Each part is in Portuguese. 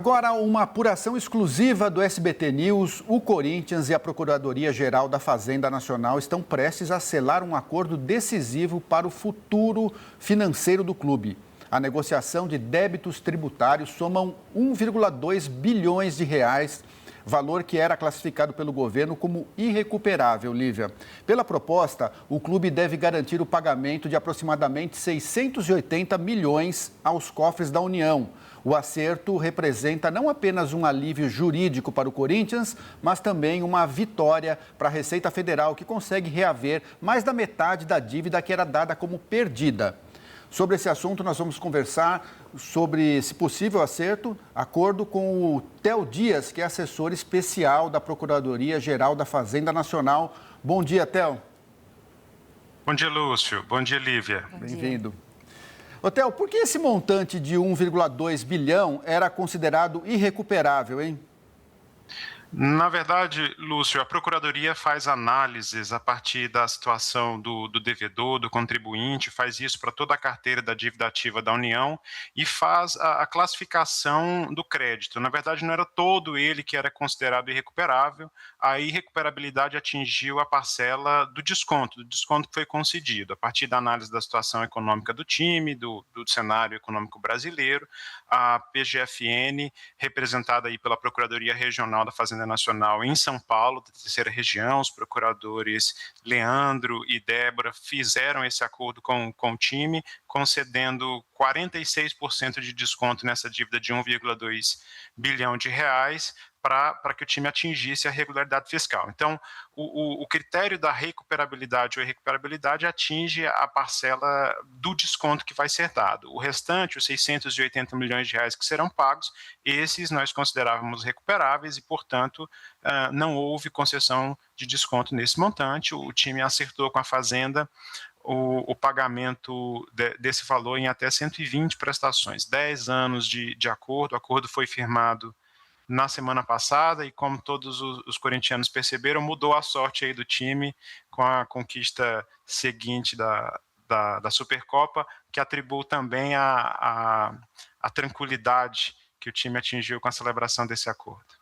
Agora, uma apuração exclusiva do SBT News, o Corinthians e a Procuradoria-Geral da Fazenda Nacional estão prestes a selar um acordo decisivo para o futuro financeiro do clube. A negociação de débitos tributários soma 1,2 bilhões de reais, valor que era classificado pelo governo como irrecuperável, Lívia. Pela proposta, o clube deve garantir o pagamento de aproximadamente 680 milhões aos cofres da União. O acerto representa não apenas um alívio jurídico para o Corinthians, mas também uma vitória para a Receita Federal, que consegue reaver mais da metade da dívida que era dada como perdida. Sobre esse assunto, nós vamos conversar sobre esse possível acordo com o Theo Dias, que é assessor especial da Procuradoria-Geral da Fazenda Nacional. Bom dia, Theo. Bom dia, Lúcio. Bom dia, Lívia. Bem-vindo. Ô, Theo, por que esse montante de 1,2 bilhão era considerado irrecuperável, hein? Na verdade, Lúcio, a Procuradoria faz análises a partir da situação do devedor, do contribuinte, faz isso para toda a carteira da dívida ativa da União e faz a classificação do crédito. Na verdade, não era todo ele que era considerado irrecuperável, a irrecuperabilidade atingiu a parcela do desconto que foi concedido. A partir da análise da situação econômica do time, do cenário econômico brasileiro, a PGFN, representada aí pela Procuradoria Regional da Fazenda Nacional em São Paulo, da terceira região, os procuradores Leandro e Débora fizeram esse acordo com o time, concedendo 46% de desconto nessa dívida de 1,2 bilhão de reais, para que o time atingisse a regularidade fiscal. Então, o critério da recuperabilidade ou irrecuperabilidade atinge a parcela do desconto que vai ser dado. O restante, os 680 milhões de reais que serão pagos, esses nós considerávamos recuperáveis e, portanto, não houve concessão de desconto nesse montante. O time acertou com a Fazenda o pagamento desse valor em até 120 prestações, 10 anos de acordo. O acordo foi firmado na semana passada e, como todos os corintianos perceberam, mudou a sorte aí do time com a conquista seguinte da Supercopa, que atribuiu também a tranquilidade que o time atingiu com a celebração desse acordo.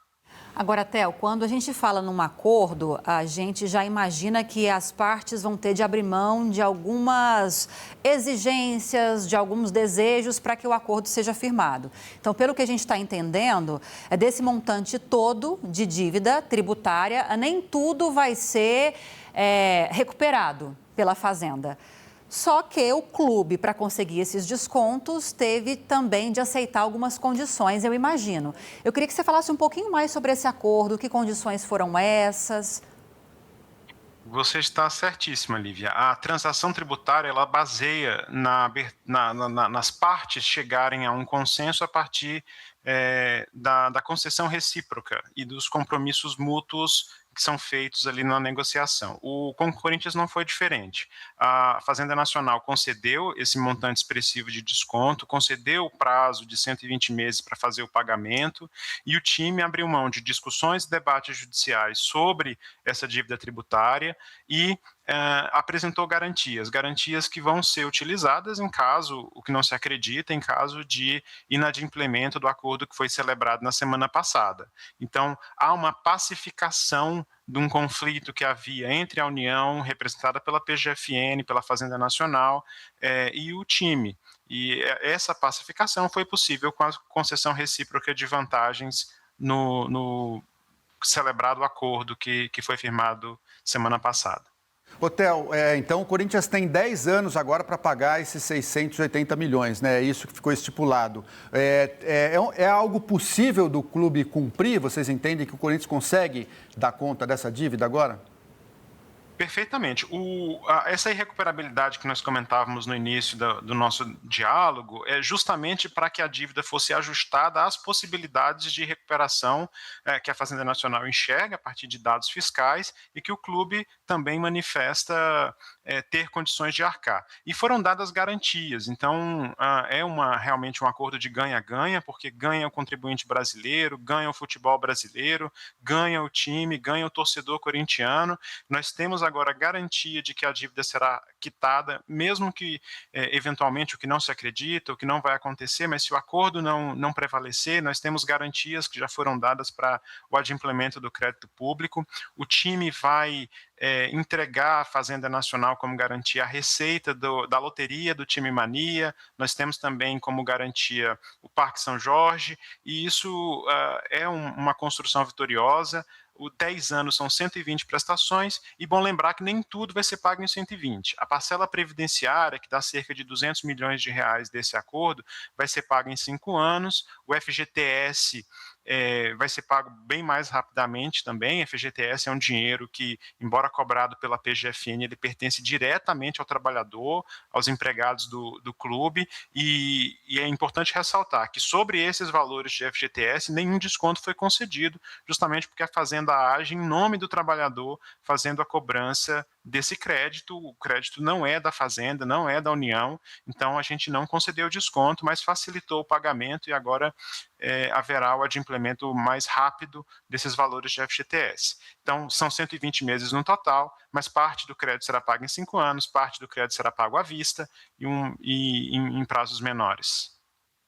Agora, Theo, quando a gente fala num acordo, a gente já imagina que as partes vão ter de abrir mão de algumas exigências, de alguns desejos para que o acordo seja firmado. Então, pelo que a gente está entendendo, é desse montante todo de dívida tributária, nem tudo vai ser recuperado pela Fazenda. Só que o clube, para conseguir esses descontos, teve também de aceitar algumas condições, eu imagino. Eu queria que você falasse um pouquinho mais sobre esse acordo, que condições foram essas? Você está certíssima, Lívia. A transação tributária, ela baseia nas partes chegarem a um consenso a partir da concessão recíproca e dos compromissos mútuos que são feitos ali na negociação. Com o Corinthians não foi diferente. A Fazenda Nacional concedeu esse montante expressivo de desconto, concedeu o prazo de 120 meses para fazer o pagamento, e o time abriu mão de discussões e debates judiciais sobre essa dívida tributária e apresentou garantias que vão ser utilizadas em caso, o que não se acredita, em caso de inadimplemento do acordo que foi celebrado na semana passada. Então, há uma pacificação de um conflito que havia entre a União, representada pela PGFN, pela Fazenda Nacional, e o time. E essa pacificação foi possível com a concessão recíproca de vantagens no celebrado acordo que foi firmado semana passada. Ô, Theo, então o Corinthians tem 10 anos agora para pagar esses 680 milhões, né? É isso que ficou estipulado. É algo possível do clube cumprir? Vocês entendem que o Corinthians consegue dar conta dessa dívida agora? Perfeitamente. Essa irrecuperabilidade que nós comentávamos no início do nosso diálogo é justamente para que a dívida fosse ajustada às possibilidades de recuperação que a Fazenda Nacional enxerga a partir de dados fiscais e que o clube também manifesta ter condições de arcar. E foram dadas garantias, então realmente um acordo de ganha-ganha, porque ganha o contribuinte brasileiro, ganha o futebol brasileiro, ganha o time, ganha o torcedor corintiano. Nós temos a agora garantia de que a dívida será quitada, mesmo que, eventualmente, o que não se acredita, o que não vai acontecer, mas se o acordo não prevalecer, nós temos garantias que já foram dadas para o adimplemento do crédito público. O time vai entregar à Fazenda Nacional como garantia a receita da loteria do time Mania. Nós temos também como garantia o Parque São Jorge, e isso é uma construção vitoriosa. O 10 anos são 120 prestações, e bom lembrar que nem tudo vai ser pago em 120. A parcela previdenciária, que dá cerca de 200 milhões de reais desse acordo, vai ser paga em 5 anos. O FGTS vai ser pago bem mais rapidamente também. FGTS é um dinheiro que, embora cobrado pela PGFN, ele pertence diretamente ao trabalhador, aos empregados do clube, e é importante ressaltar que sobre esses valores de FGTS, nenhum desconto foi concedido, justamente porque a Fazenda age em nome do trabalhador, fazendo a cobrança desse crédito. O crédito não é da Fazenda, não é da União, então a gente não concedeu desconto, mas facilitou o pagamento, e agora haverá o adimplemento mais rápido desses valores de FGTS. Então, são 120 meses no total, mas parte do crédito será pago em 5 anos, parte do crédito será pago à vista e em prazos menores.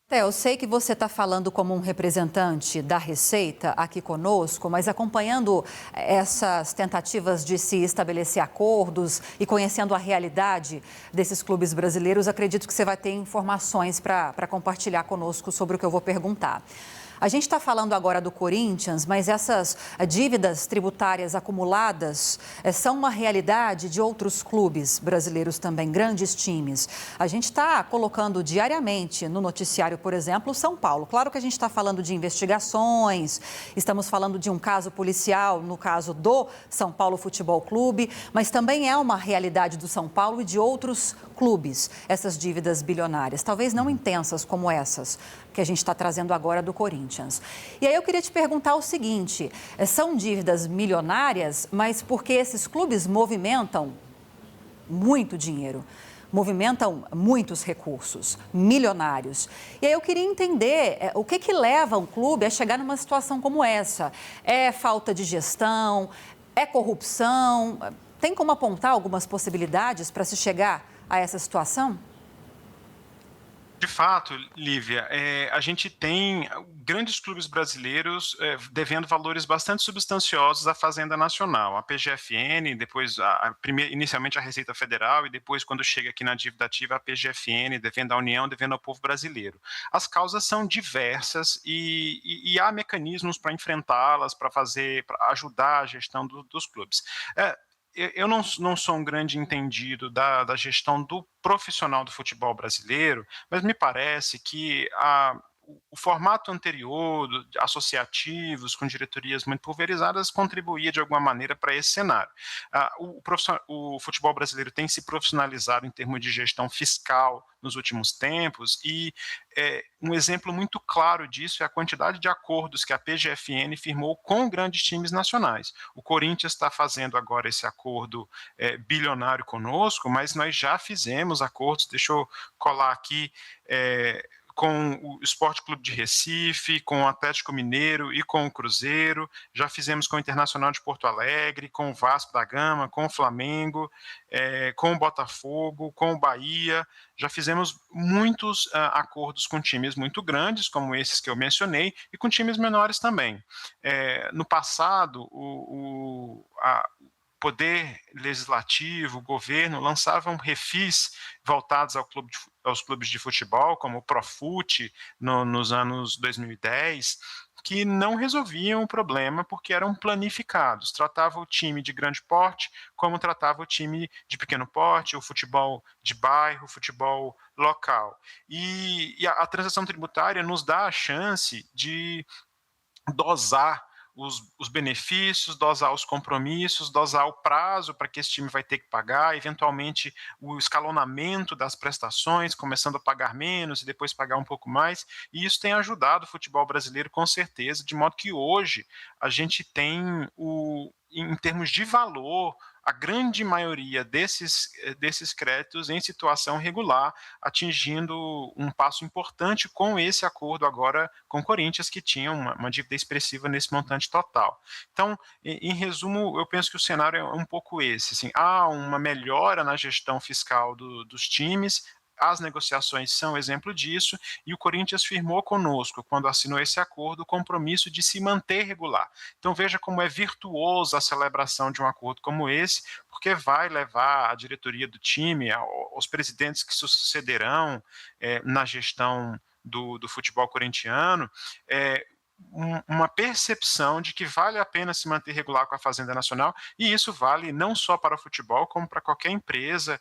Eu sei que você está falando como um representante da Receita aqui conosco, mas acompanhando essas tentativas de se estabelecer acordos e conhecendo a realidade desses clubes brasileiros, acredito que você vai ter informações para compartilhar conosco sobre o que eu vou perguntar. A gente está falando agora do Corinthians, mas essas dívidas tributárias acumuladas são uma realidade de outros clubes brasileiros também, grandes times. A gente está colocando diariamente no noticiário, por exemplo, o São Paulo. Claro que a gente está falando de investigações, estamos falando de um caso policial, no caso do São Paulo Futebol Clube, mas também é uma realidade do São Paulo e de outros clubes, essas dívidas bilionárias, talvez não intensas como essas que a gente está trazendo agora do Corinthians. E aí eu queria te perguntar o seguinte, são dívidas milionárias, mas porque esses clubes movimentam muito dinheiro, movimentam muitos recursos, milionários. E aí eu queria entender o que leva um clube a chegar numa situação como essa. É falta de gestão, é corrupção? Tem como apontar algumas possibilidades para se chegar a essa situação? De fato, Lívia, a gente tem grandes clubes brasileiros devendo valores bastante substanciosos à Fazenda Nacional, a PGFN, depois inicialmente a Receita Federal, e depois, quando chega aqui na dívida ativa, a PGFN, devendo à União, devendo ao povo brasileiro. As causas são diversas e há mecanismos para enfrentá-las, para ajudar a gestão dos clubes. Eu não sou um grande entendido da gestão do profissional do futebol brasileiro, mas me parece que o formato anterior, associativos, com diretorias muito pulverizadas, contribuía de alguma maneira para esse cenário. O futebol brasileiro tem se profissionalizado em termos de gestão fiscal nos últimos tempos, e um exemplo muito claro disso é a quantidade de acordos que a PGFN firmou com grandes times nacionais. O Corinthians está fazendo agora esse acordo bilionário conosco, mas nós já fizemos acordos, deixa eu colar aqui, com o Sport Clube de Recife, com o Atlético Mineiro e com o Cruzeiro, já fizemos com o Internacional de Porto Alegre, com o Vasco da Gama, com o Flamengo, com o Botafogo, com o Bahia, já fizemos muitos acordos com times muito grandes, como esses que eu mencionei, e com times menores também. No passado, o Poder Legislativo, o governo, lançavam refis voltados aos clubes de futebol, como o Profut, nos anos 2010, que não resolviam o problema porque eram planificados. Tratava o time de grande porte como tratava o time de pequeno porte, o futebol de bairro, o futebol local. E a transação tributária nos dá a chance de dosar os benefícios, dosar os compromissos, dosar o prazo para que esse time vai ter que pagar, eventualmente o escalonamento das prestações, começando a pagar menos e depois pagar um pouco mais, e isso tem ajudado o futebol brasileiro com certeza, de modo que hoje a gente tem em termos de valor, a grande maioria desses créditos em situação regular, atingindo um passo importante com esse acordo agora com o Corinthians, que tinha uma dívida expressiva nesse montante total. Então, em resumo, eu penso que o cenário é um pouco esse. Assim, há uma melhora na gestão fiscal dos times, as negociações são exemplo disso, e o Corinthians firmou conosco, quando assinou esse acordo, o compromisso de se manter regular. Então veja como é virtuosa a celebração de um acordo como esse, porque vai levar a diretoria do time, os presidentes que sucederão na gestão do futebol corintiano, uma percepção de que vale a pena se manter regular com a Fazenda Nacional, e isso vale não só para o futebol, como para qualquer empresa.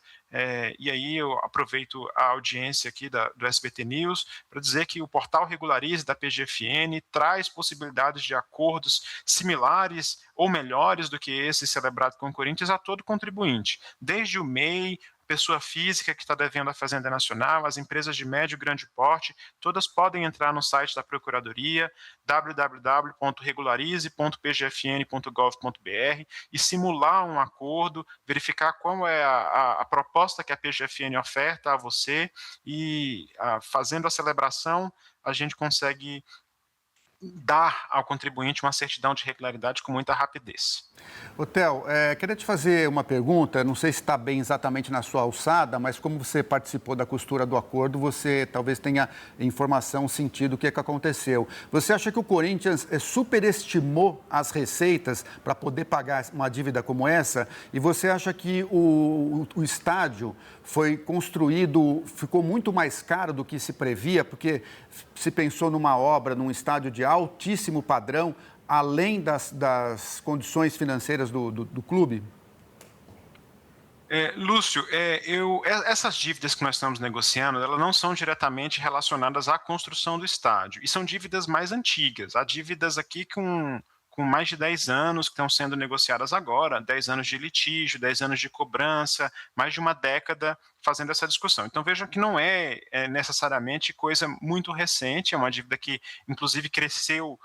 E aí eu aproveito a audiência aqui do SBT News para dizer que o portal Regularize da PGFN traz possibilidades de acordos similares ou melhores do que esse celebrado com o Corinthians a todo contribuinte, desde o MEI, pessoa física que está devendo à Fazenda Nacional, as empresas de médio e grande porte, todas podem entrar no site da Procuradoria, www.regularize.pgfn.gov.br, e simular um acordo, verificar qual é a proposta que a PGFN oferta a você, e fazendo a celebração, a gente consegue dar ao contribuinte uma certidão de regularidade com muita rapidez. Theo, queria te fazer uma pergunta, não sei se está bem exatamente na sua alçada, mas como você participou da costura do acordo, você talvez tenha informação, sentido o que aconteceu. Você acha que o Corinthians superestimou as receitas para poder pagar uma dívida como essa? E você acha que o estádio foi construído, ficou muito mais caro do que se previa, porque se pensou numa obra, num estádio de altíssimo padrão, além das condições financeiras do clube? Lúcio, essas dívidas que nós estamos negociando, elas não são diretamente relacionadas à construção do estádio, e são dívidas mais antigas. Há dívidas aqui com mais de 10 anos que estão sendo negociadas agora, 10 anos de litígio, 10 anos de cobrança, mais de uma década fazendo essa discussão. Então vejam que não é necessariamente coisa muito recente, é uma dívida que inclusive cresceu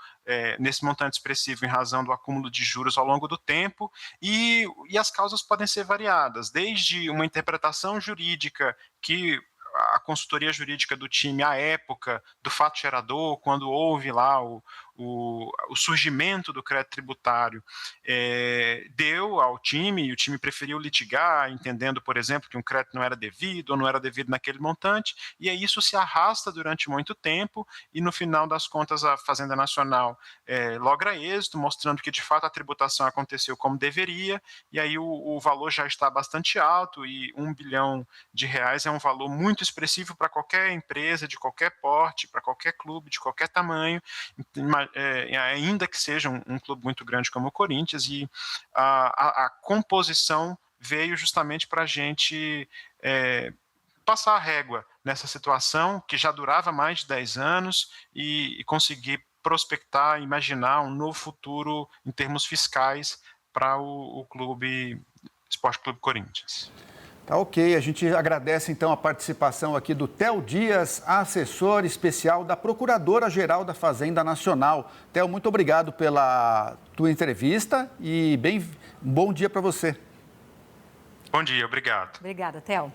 nesse montante expressivo em razão do acúmulo de juros ao longo do tempo, e as causas podem ser variadas, desde uma interpretação jurídica que a consultoria jurídica do time à época do fato gerador, quando houve lá o surgimento do crédito tributário, deu ao time, e o time preferiu litigar, entendendo, por exemplo, que um crédito não era devido ou não era devido naquele montante, e aí isso se arrasta durante muito tempo, e no final das contas a Fazenda Nacional logra êxito, mostrando que de fato a tributação aconteceu como deveria, e aí o valor já está bastante alto, e R$ 1 bilhão é um valor muito expressivo para qualquer empresa, de qualquer porte, para qualquer clube, de qualquer tamanho, ainda que seja um clube muito grande como o Corinthians, e a composição veio justamente para a gente passar a régua nessa situação que já durava mais de 10 anos e conseguir prospectar, imaginar um novo futuro em termos fiscais para o clube, Esporte Clube Corinthians. Tá ok, a gente agradece então a participação aqui do Theo Dias, assessor especial da Procuradora-Geral da Fazenda Nacional. Theo, muito obrigado pela tua entrevista e um bom dia para você. Bom dia, obrigado. Obrigada, Theo.